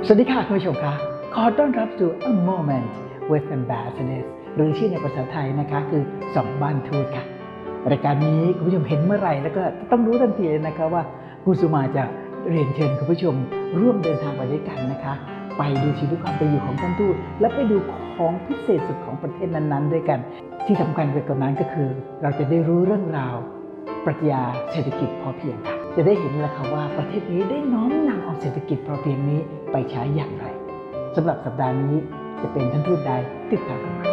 สวัสดีค่ะคุณผู้ชมคะขอต้อนรับสู่ A Moment with Ambassadors หรือชื่อในภาษาไทยนะคะคือ2บ้านทูตค่ะรายการนี้คุณผู้ชมเห็นเมื่อไหร่แล้วก็ต้องรู้ทันทีเลยนะคะว่าคุณสุมาจะเรียนเชิญคุณผู้ชมร่วมเดินทางไปด้วยกันนะคะไปดูชีวิตความเป็นอยู่ของท่านทูตและไปดูของพิเศษสุดของประเทศนั้นๆด้วยกันที่สำคัญไปกว่านั้นก็คือเราจะได้รู้เรื่องราวปรัชญาเศรษฐกิจพอเพียงค่ะจะได้เห็นแล้วค่ะว่าประเทศนี้ได้น้อมนำเอาเศรษฐกิจพอเพียงนี้ไปใช้อย่างไรสำหรับสัปดาห์นี้จะเป็นท่านทูตใดติดตามกันมา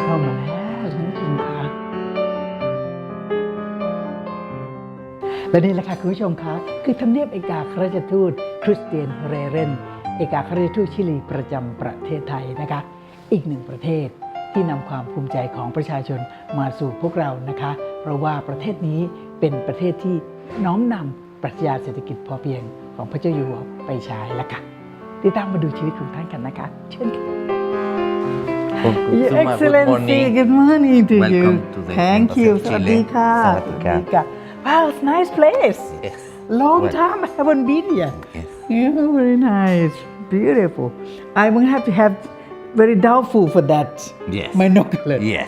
เข้ามาแล้วท่านผู้ชมค่ะและนี่แหละค่ะคุณผู้ชมคะคือทำเนียบเอกอัครราชทูตคริสเตียนเรเรนเอกอัครราชทูตชิลีประจำประเทศไทยนะคะอีกหนึ่งประเทศที่นำความภูมิใจของประชาชนมาสู่พวกเรานะคะเพราะว่าประเทศนี้เป็นประเทศที่น้อมนำปรัชญาเศรษฐกิจพอเพียงของพระเจ้าอยู่หัวไปใช้แล้วค่ะติดตามมาดูชีวิตของท่านกันนะคะเชิญค่ะ Your Excellency good morning to you Thank you สวัสดีค่ะสวัสดีค่ะ Wow it's a nice place Long time I haven't been here Yeah very nice beautiful I will have to have very doubtful for that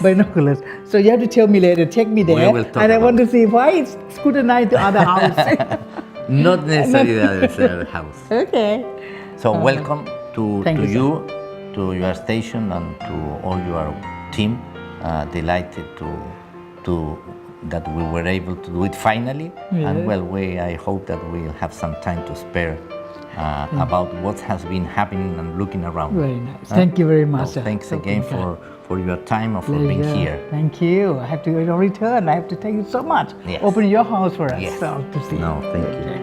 binoculars so you have to tell me later take me there and I want to see why it's scrutinized to other house not necessarily the other house okay so welcome to you to your station and to all your team delighted to that we were able to do it finally and well I hope that we'll have some time to spare about what has been happening and looking around. Very nice. Thank you very much. So thanks again for your time and for being here. Thank you. I have to return. I have to thank you so much. Yes. Open your house for us yes. to see. No, thank you.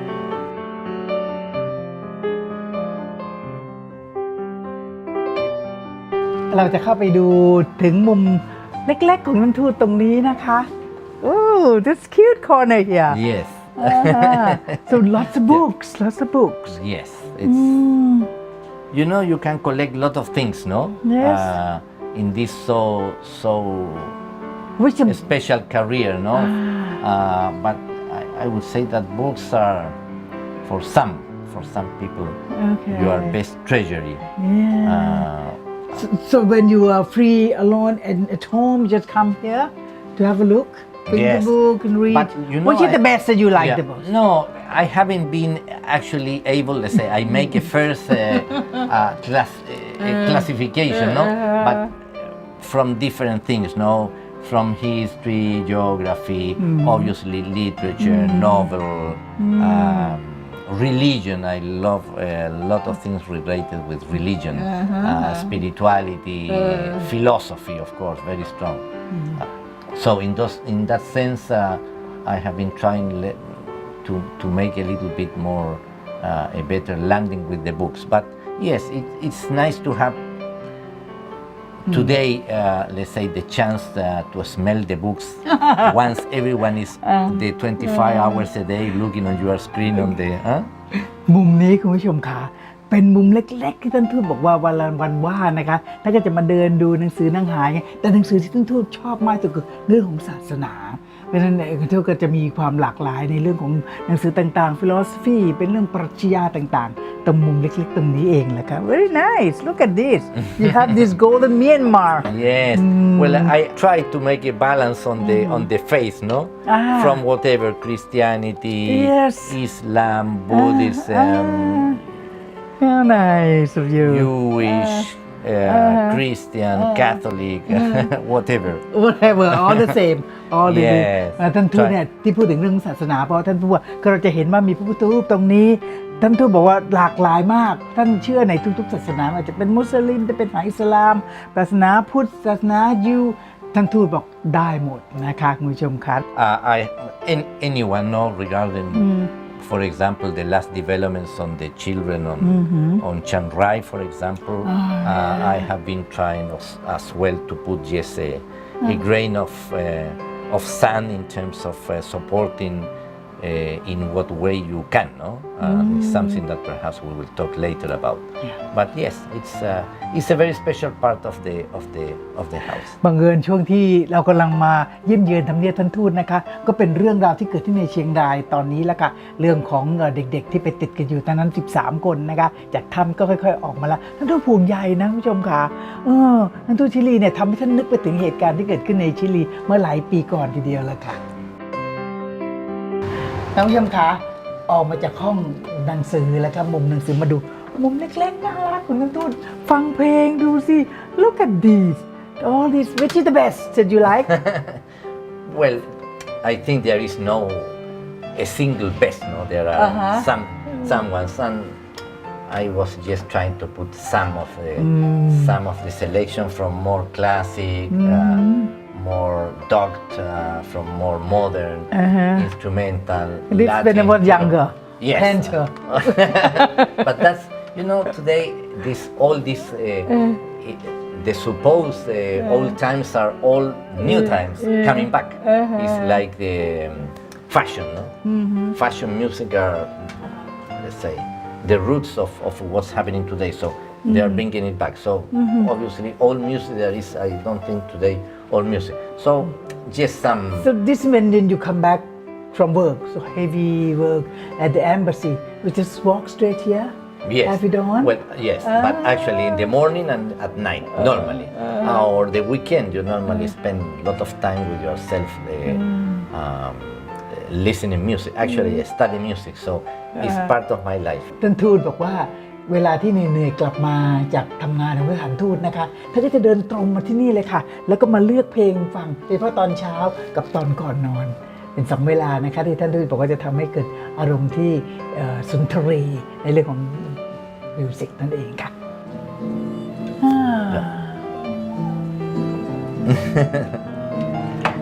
เราจะเข้าไปดูถึงมุมเล็กๆของท่านทูตตรงนี้นะคะ Oh, this cute corner here. Yes. So lots of books. Yes, it's you know you can collect a lot of things, no? Yes. In this so special career, no? But I would say that books are for some people your best treasury. Yeah. So when you are free alone and at home, you just come here to have a look. Read the book and read. But you know, which is the best that you like the most? No, I haven't been actually able. Let's say I make a first classification, no, but from different things, no, from history, geography, obviously literature, novel, religion. I love a lot of things related with religion, spirituality, philosophy, of course, very strong. So in that sense, I have been trying to make a little bit more a better landing with the books. But yes, it's nice to have today, let's say, the chance to smell the books once everyone is the 25 hours a day looking on your screen on the. มุมนี้คุณผู้ชมค่ะเป็นมุมเล็กๆที่ท่านทูตบอกว่าวันว่างนะคะท่านก็จะมาเดินดูหนังสือนั่งหาไงแต่หนังสือที่ท่านทูตชอบมากที่สุดคือเรื่องของศาสนาเพราะฉะนั้นท่านทูตก็จะมีความหลากหลายในเรื่องของหนังสือต่างๆ philosophy เป็นเรื่องปรัชญาต่างๆตรงมุมเล็กๆตรงนี้เองแหละครับ very nice look at this you have this golden Myanmar yes well I try to make a balance on the faith no from whatever Christianity Islam Buddhism How nice of you. Jewish, Christian, Catholic, whatever. All the same. All the same. ท่านทูตเนี่ยที่พูดถึงเรื่องศาสนาเพราะท่านพูดว่าเราจะเห็นว่ามีพระพุทธรูปตรงนี้ท่านทูตบอกว่าหลากหลายมากท่านเชื่อในทุกๆศาสนาอาจจะเป็นมุสลิมจะเป็นอิสลามศาสนาพุทธศาสนายิวท่านทูตบอกได้หมดนะคะคุณผู้ชมครับ anyone know regarding for example, the last developments on the children on Chiang Rai, for example, I have been trying as well to put just a grain of sand in terms of supporting in what way you can, no? It's something that perhaps we will talk later about. But yes, it's a very special part of the house. บังเอิญช่วงที่เรากำลังมาเยี่ยมเยือนทำเนียบท่านทูตนะคะก็เป็นเรื่องราวที่เกิดที่ในเชียงรายตอนนี้แล้วค่ะเรื่องของเด็กๆที่ไปติดกันอยู่ตอนนั้น13 คนนะคะจากถ้ำก็ค่อยๆออกมาแล้วท่านทูตภูมิใจนะคุณผู้ชมค่ะท่านทูตชิลีเนี่ยทำให้ท่านนึกไปถึงเหตุการณ์ที่เกิดขึ้นในชิลีเมื่อหลายปีก่อนทีเดียวแล้วค่ะท่านผู้ชมคะออกมาจากห้องหนังสือแล้วครับมุมหนังสือมาดูมุมเล็กๆน่ารักคุณท่านทูตฟังเพลงดูสิ look at this all this which is the best that you like Well, I think there is no a single best, no? There are some I was just trying to put some of the selection from more classic, more dogged, from more modern, instrumental. This when I was younger. Yes. Painter. But that's, today all this the supposed old times are all new times coming back. It's like the fashion, no? Fashion music are, let's say, the roots of what's happening today. So they are bringing it back. So obviously, all music there is. I don't think today all music. So just some. So this when you come back from work, so heavy work at the embassy, you just walk straight here. Yes. Have you done? Well, yes, but actually in the morning and at night normally, or the weekend you normally spend a lot of time with yourself. Listening music, actually study music, so it's part of my life. ท่านทูตบอกว่าเวลาที่เหนื่อยๆกลับมาจากทำงานของสถานทูตนะคะท่านก็จะเดินตรงมาที่นี่เลยค่ะแล้วก็มาเลือกเพลงฟังโดยเฉพาะตอนเช้ากับตอนก่อนนอนเป็น2เวลานะคะที่ท่านทูตบอกว่าจะทำให้เกิดอารมณ์ที่สุนทรีในเรื่องของมิวสิกนั่นเองค่ะ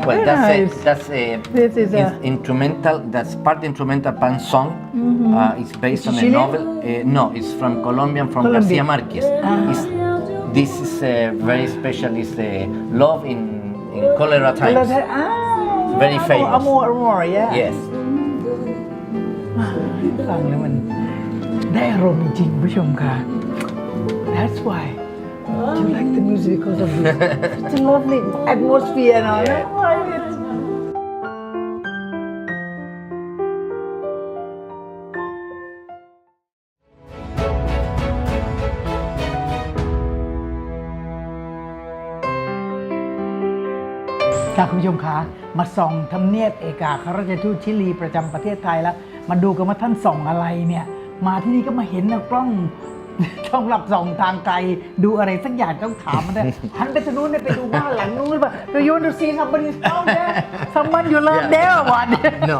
Well, that's This is instrumental. That's part instrumental pan song. It's based on a novel. No, it's from Colombian, from Garcia Marquez. This is very special. It's Love in Cholera Times. Very famous. Amor, yeah. Yes. ฟังแล้วมันได้อารมณ์จริงๆผู้ชมค่ะ That's why you like the music because of this. It's a lovely atmosphere, no? I like it. ค่ะคุณผู้ชมคะมาส่องทำเนียบเอกอัครราชทูตชิลีประจำประเทศไทยแล้วมาดูกันว่าท่านส่องอะไรเนี่ยมาที่นี่ก็มาเห็นกล้องช่องหลับส่องทางไกลดูอะไรสักอย่างต้องถามมันได้หันไปทางนู้นไปดูบ้านหลังนู้นหรือเปล่า Do you want to see somebody's house there? Someone you love there or what? No.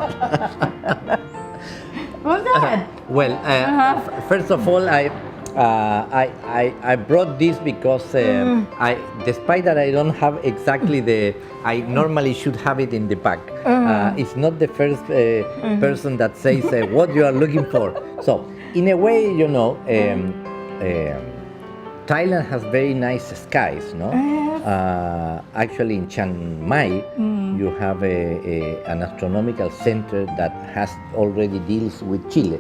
What's that? Well, first of all, I brought this because despite that I don't have exactly I normally should have it in the back. It's not the first person that says what you are looking for. So, in a way, Thailand has very nice skies, no? Actually, in Chiang Mai, you have an astronomical center that has already deals with Chile.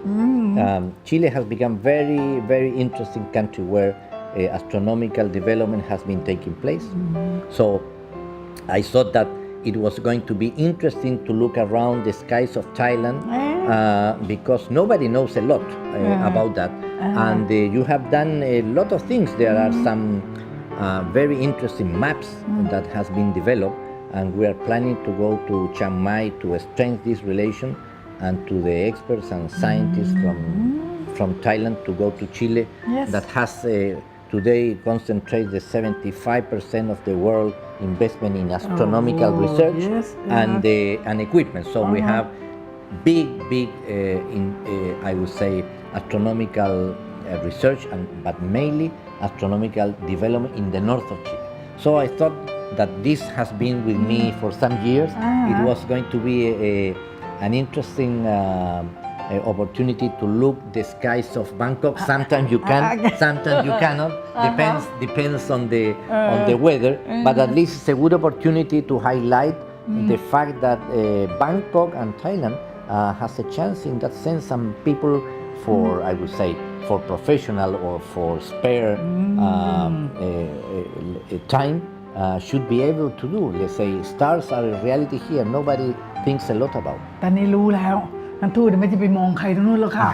Chile has become very, very interesting country where astronomical development has been taking place. So I thought that it was going to be interesting to look around the skies of Thailand because nobody knows a lot about that. And you have done a lot of things. There are some very interesting maps that has been developed, and we are planning to go to Chiang Mai to strengthen this relation, and to the experts and scientists from Thailand to go to Chile. Yes. That has today concentrates the 75% of the world investment in astronomical research and equipment. So we have big I would say astronomical research, but mainly astronomical development in the north of Chile. So I thought that this has been with me for some years. It was going to be an interesting opportunity to look the skies of Bangkok. Sometimes you can, sometimes you cannot. Depends on the weather. But at least it's a good opportunity to highlight the fact that Bangkok and Thailand has a chance in that sense. Some people, for I would say, for professional or for spare time, should be able to do. Let's say stars are a reality here. Nobody thinks a lot about. ตอนนี้รู้แล้วนันทูตไม่จะไปมองใครตรงนู้นแล้วค่ะ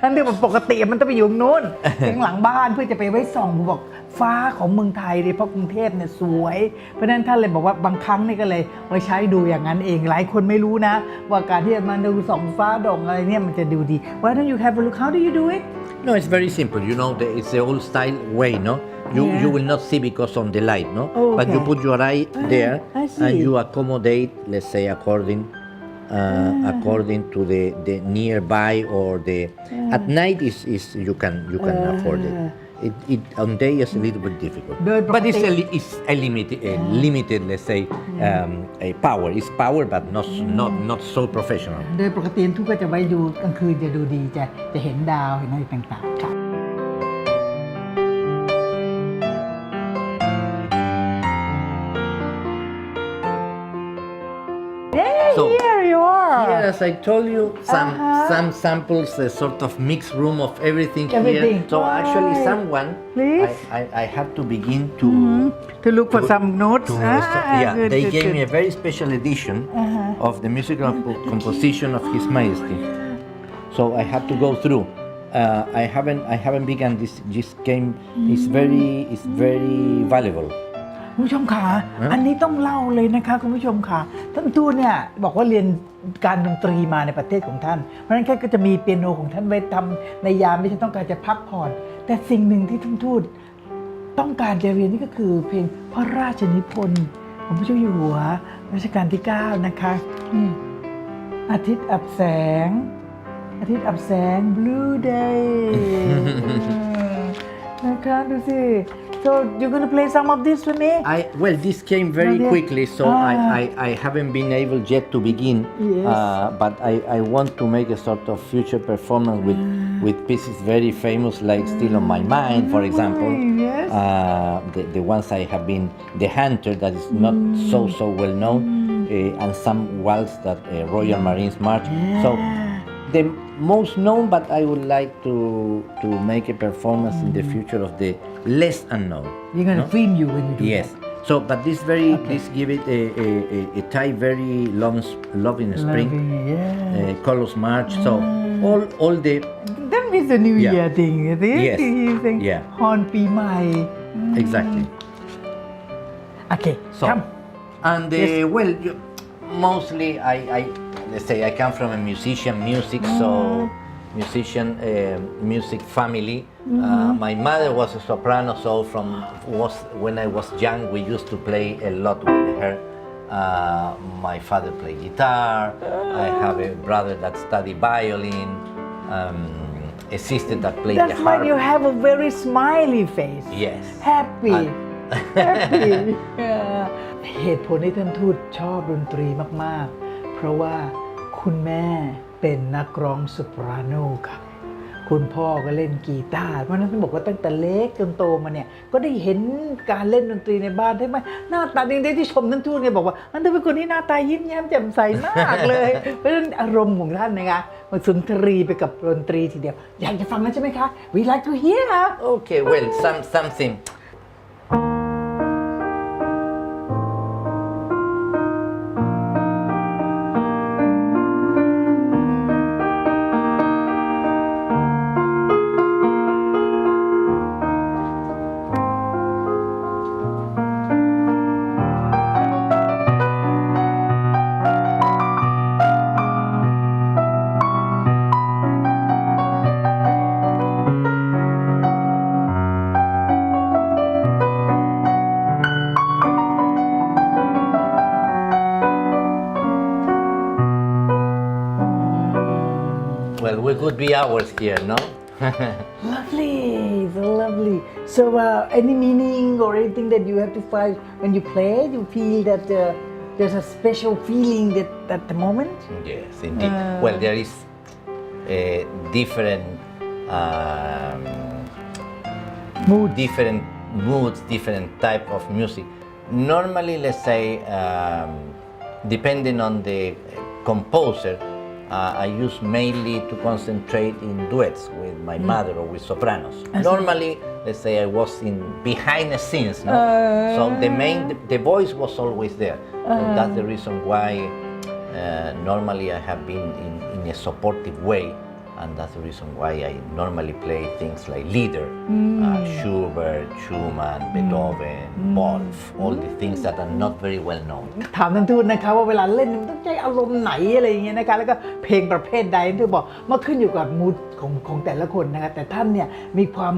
นั่นเดี๋ยวปกติมันต้องไปอยู่ตรงนู้นข้างหลังบ้านเพื่อจะไปไว้ส่องบอกฟ้าของเมืองไทยเลยเพราะกรุงเทพเนี่ยสวยเพราะฉะนั้นท่านเลยบอกว่าบางครั้งนี่ก็เลยไว้ใช้ดูอย่างนั้นเองหลายคนไม่รู้นะว่าการที่จะมาดูส่องฟ้าดองอะไรเนี่ยมันจะดูดี Why don't you have a look? How do you do it? No, it's very simple. You know, it's the old style way, no? You will not see because of the light, no? Oh, But you okay. put your eye there I see. and you accommodate, let's say, according to the nearby or the at night is you can afford it. It on day is a little bit difficult, but it's a limited, let's say, a power. It's power, but not so professional. โดยปกติทุกก็จะไว้ดูกลางคืนจะดูดีจะเห็นดาวเห็นอะไรต่างๆค่ะ So Here you are. here, as I told you, some samples, a sort of mixed room of everything Everything. here. So actually, Right. someone Please. I have to begin to. To look for some notes. Yeah, Good, they good, gave good. me a very special edition of the musical composition of His Majesty. So I have to go through. I haven't begun this game. It's very valuable. คุณผู้ชมค่ะอันนี้ต้องเล่าเลยนะคะคุณผู้ชมค่ะท่านทูตเนี่ยบอกว่าเรียนการดนตรีมาในประเทศของท่านเพราะฉะนั้นแค่ก็จะมีเปียโนของท่านไว้ทำในยามที่ท่านต้องการจะพักผ่อนแต่สิ่งหนึ่งที่ท่านทูตต้องการจะเรียนนี่ก็คือเพลงพระราชนิพนธ์ของพระเจ้าอยู่หัวรัชกาลที่ 9 นะคะนี่อาทิตย์อับแสง Blue Day นะคะดูสิ So you're gonna play some of this for me? Well, this came very Okay. quickly, so I haven't been able yet to begin. Yes. But I want to make a sort of future performance with pieces very famous, like "Still on My Mind," for example. Yes. The ones I have been, "The Hunter," that is not so well known, and some waltz that Royal Marines March. So the most known, but I would like to make a performance in the future of the less unknown. You're gonna film you when you do Yes. that. So, but this give it a Thai very love in spring, Loving, yeah. colors march. So all the That means the New Yeah. Year thing, is it? Yes. He's saying, Yeah. ฮอนปีใหม่ exactly. Okay, So come. and well, mostly I let's say I come from a music family. My mother was a soprano, so when I was young, we used to play a lot with her. My father played guitar. I have a brother that studied violin. A sister that played the That's why harp. you have a very smiley face. Yes. Happy. Happy. Yeah. เหตุผลที่ท่านทูตชอบดนตรีมากๆ เพราะว่าคุณแม่เป็นนักร้องโซปราโนค่ะ คุณพ่อก็เล่นกีตาร์เพราะฉะนั้นท่านบอกว่าตั้งแต่เล็กจนโตมาเนี่ยก็ได้เห็นการเล่นดนตรีในบ้านใช่ไหมหน้าตาดีที่ชมท่านทูตไงบอกว่าอันเธอเป็นคนที่หน้าตายิ้มแย้มแจ่มใสมากเลย เพราะฉะนั้นอารมณ์ของท่านนะคะมันสุนทรีไปกับดนตรีทีเดียวอยากจะฟังแล้วใช่ไหมคะ We like to hear Okay, well, something. Well, we could be hours here, no? Lovely, so lovely. So, any meaning or anything that you have to find when you play? You feel that there's a special feeling that at the moment? Yes, indeed. Well, there is different moods, different type of music. Normally, let's say, depending on the composer, I use mainly to concentrate in duets with my mother or with sopranos. Normally, let's say I was in behind the scenes, no? So the voice was always there. And that's the reason why normally I have been in a supportive way, and that's the reason why I normally play things like Lieder, Schubert, Schumann, Beethoven, Wolf, all the things that are not very well known. ถามท่านทูตนะคะว่าเวลาเล่นมันต้องใช้อารมณ์ไหนอะไรอย่างเงี้ยนะคะแล้วก็เพลงประเภทใดที่บอกมันขึ้นอยู่กับมูดของแต่ละคนนะคะแต่ท่านเนี่ยมีความ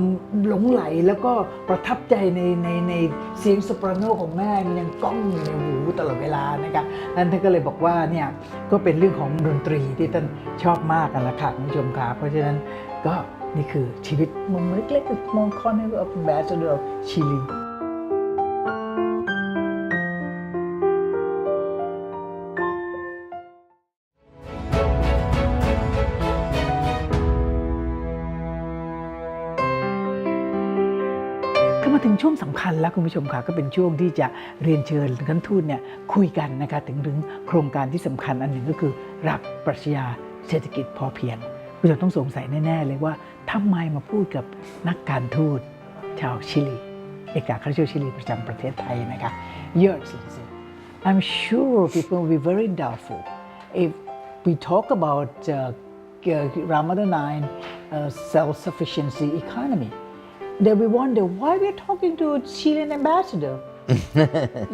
หลงไหลแล้วก็ประทับใจในเสียงโซปราโนของแม่มันยังก้องอยู่ในหูตลอดเวลานะคะท่านก็เลยบอกว่าเนี่ยก็เป็นเรื่องของดนตรีที่ท่านชอบมากกันละค่ะคุณผู้ชมค่ะเพราะฉะนั้นก็นี่คือชีวิตมุมเล็กๆมองคอนให้กับแบสเดอร์ชิลีมาถึงช่วงสำคัญแล้วคุณผู้ชมค่ะก็เป็นช่วงที่จะเรียนเชิญท่านทูตเนี่ยคุยกันนะคะถึงโครงการที่สำคัญอันหนึ่งก็คือหลักปรัชญาเศรษฐกิจพอเพียงคุณจะต้องสงสัยแน่ๆเลยว่าทำไมมาพูดกับนักการทูตชาวชิลีเอกอัครราชทูตชิลีประจำประเทศไทยนะคะ Your Excellency I'm sure people will be very doubtful if we talk about Ramadan 9 self-sufficiency economy.They will wonder why we're talking to a Chilean ambassador.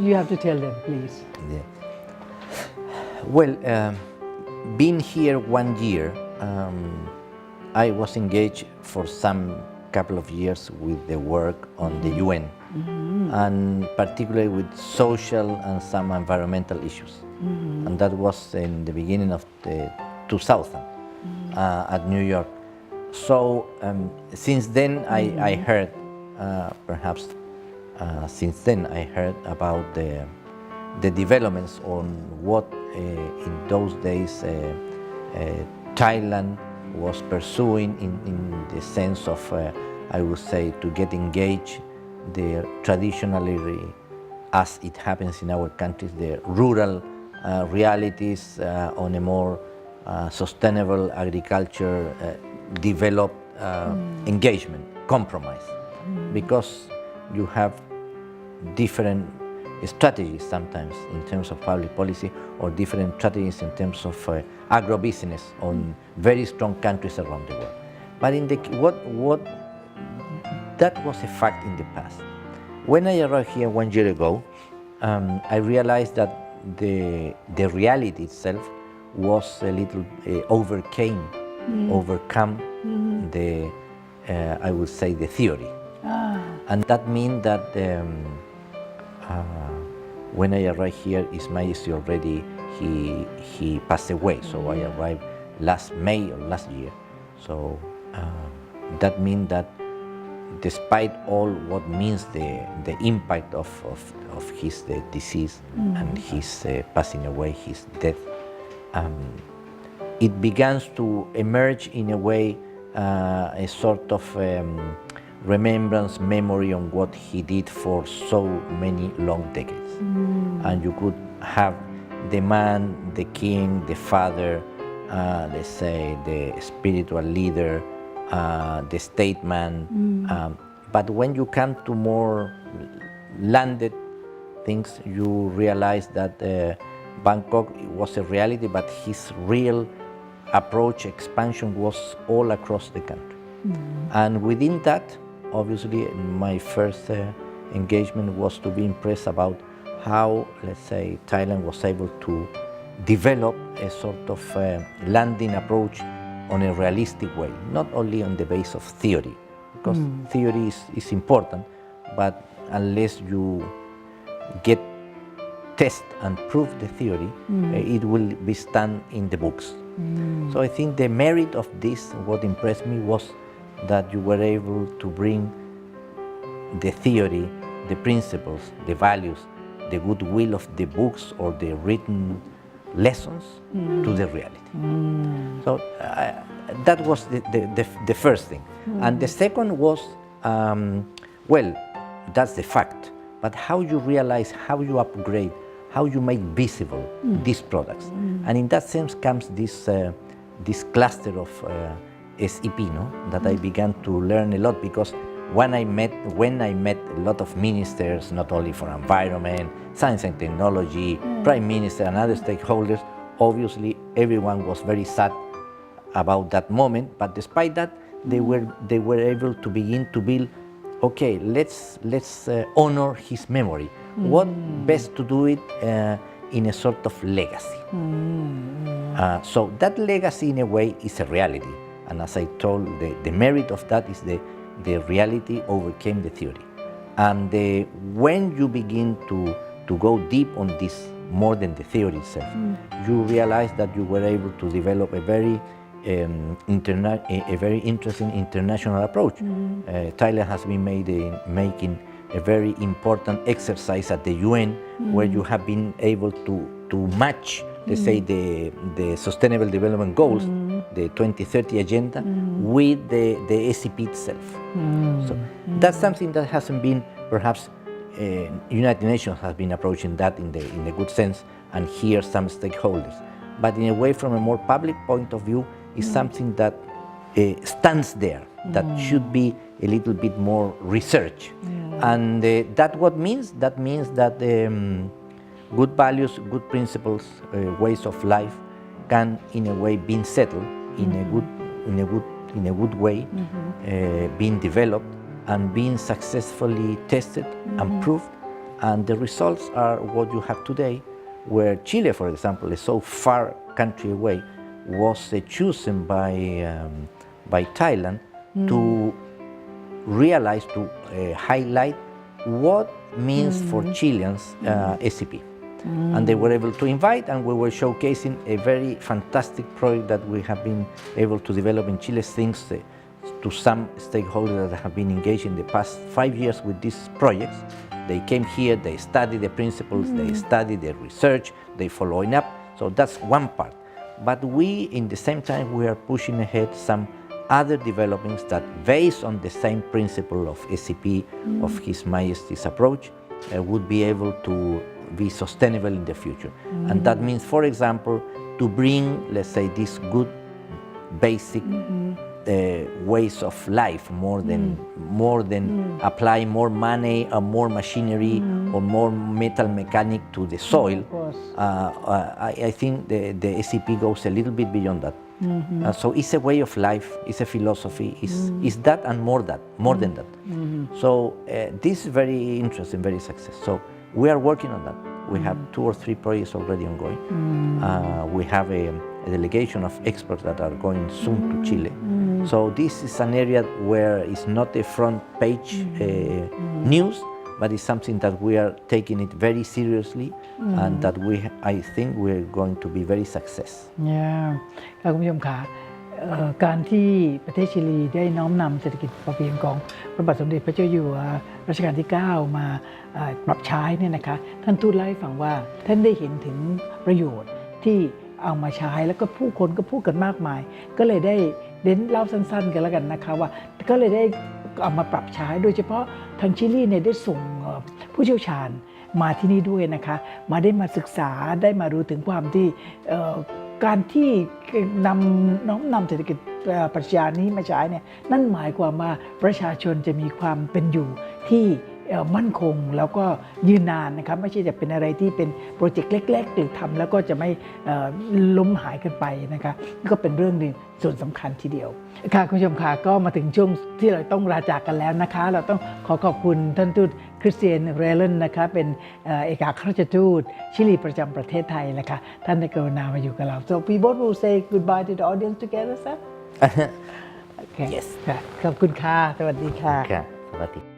You have to tell them, please. Yeah. Well, being here 1 year, I was engaged for some couple of years with the work on the UN, and particularly with social and some environmental issues. And that was in the beginning of the 2000 at New York.So since then I heard, perhaps since then I heard about the developments on what in those days Thailand was pursuing in the sense of, I would say, to get engaged the traditionally, as it happens in our countries, the rural realities on a more sustainable agriculture develop engagement, compromise, because you have different strategies sometimes in terms of public policy or different strategies in terms of agribusiness on very strong countries around the world. But in what that was a fact in the past. When I arrived here 1 year ago, I realized that the reality itself was a little overcome the, I would say, the theory. And that means that when I arrived here, His Majesty already, he passed away. So I arrived last May or last year. So that means that despite all what means the impact of his disease and his passing away, his death, it begins to emerge in a way a sort of remembrance, memory on what he did for so many long decades. And you could have the man, the king, the father, let's say the spiritual leader, the statesman. But when you come to more landed things, you realize that Bangkok was a reality, but his real approach, expansion was all across the country. And within that, obviously, my first engagement was to be impressed about how, let's say, Thailand was able to develop a sort of landing approach on a realistic way, not only on the base of theory, because theory is important, but unless you get test and prove the theory, it will be stand in the books. So I think the merit of this, what impressed me, was that you were able to bring the theory, the principles, the values, the goodwill of the books or the written lessons to the reality. So that was the first thing. And the second was, well, that's the fact, but how you realize, how you upgrade, how you make visible these products. And in that sense comes this cluster of SEP, no? That I began to learn a lot, because when I met a lot of ministers, not only for environment, science and technology, prime minister and other stakeholders, obviously everyone was very sad about that moment, but despite that, they were able to begin to build, okay, let's honor his memory. What best to do it in a sort of legacy. So that legacy in a way is a reality. And as I told, the merit of that is the reality overcame the theory. And when you begin to go deep on this, more than the theory itself, you realize that you were able to develop a very interesting international approach. Thailand has been making a very important exercise at the UN, where you have been able to match, let's say, the Sustainable Development Goals, the 2030 Agenda, with the SCP itself. So that's something that hasn't been, perhaps, United Nations has been approaching that in a good sense, and here some stakeholders. But in a way, from a more public point of view, is something that stands there, that should be a little bit more research. And that what means? That means that good values, good principles, ways of life can, in a way, be settled in a good way, being developed and being successfully tested and proved. And the results are what you have today, where Chile, for example, is so far country away, was chosen by Thailand to realize, to highlight what means for Chileans SCP. And they were able to invite, and we were showcasing a very fantastic project that we have been able to develop in Chile, thanks to some stakeholders that have been engaged in the past 5 years with these projects. They came here, they studied the principles, they studied the research, they following up. So that's one part. But we, in the same time, we are pushing ahead some other developments that, based on the same principle of SCP, of His Majesty's approach, would be able to be sustainable in the future. And that means, for example, to bring, let's say, these good basic ways of life, more than apply more money or more machinery or more metal mechanic to the soil. I think the SCP goes a little bit beyond that. So it's a way of life, it's a philosophy, it's that and more than that. So this is very interesting, very successful. So we are working on that. We have 2 or 3 projects already ongoing. We have a delegation of experts that are going soon to Chile. So this is an area where it's not a front page news, but it's something that we are taking it very seriously, and that I think we're going to be very success. คุณผู้ชมคะการที่ประเทศชิลีได้น้อมนำเศรษฐกิจพอเพียงของพระบาทสมเด็จพระเจ้าอยู่หัวรัชกาลที่ 9 มาปรับใช้เนี่ยนะคะท่านทูตเล่าให้ฟังว่าท่านได้เห็นถึงประโยชน์ที่เอามาใช้แล้วก็ผู้คนก็พูดกันมากมายก็เลยได้เน้นเล่าสั้นๆกันแล้วกันนะคะว่าก็เลยได้เอามาปรับใช้โดยเฉพาะทางชิลีเนี่ยได้ส่งผู้เชี่ยวชาญมาที่นี่ด้วยนะคะได้มาศึกษาได้มารู้ถึงความที่การที่น้อมนำเศรษฐกิจปรัชญานี้มาใช้เนี่ยนั่นหมายความว่าประชาชนจะมีความเป็นอยู่ที่มั่นคงแล้วก็ยืนนานนะครับไม่ใช่จะเป็นอะไรที่เป็นโปรเจกต์เล็กๆหรือทำแล้วก็จะไม่ล้มหายกันไปนะคะนี่ก็เป็นเรื่องหนึ่งส่วนสำคัญทีเดียวค่ะคุณผู้ชมค่ะก็มาถึงช่วงที่เราต้องลาจากกันแล้วนะคะเราต้องขอบคุณท่านทูตคริสเตียนเรเลนนะคะเป็นเอกอัครราชทูตชิลีประจำประเทศไทยนะคะท่านได้กรุณามาอยู่กับเรา So we both will say goodbye to the audience together, sir. Okay. Yes. ขอบคุณค่ะสวัสดีค่ะ สวัสดี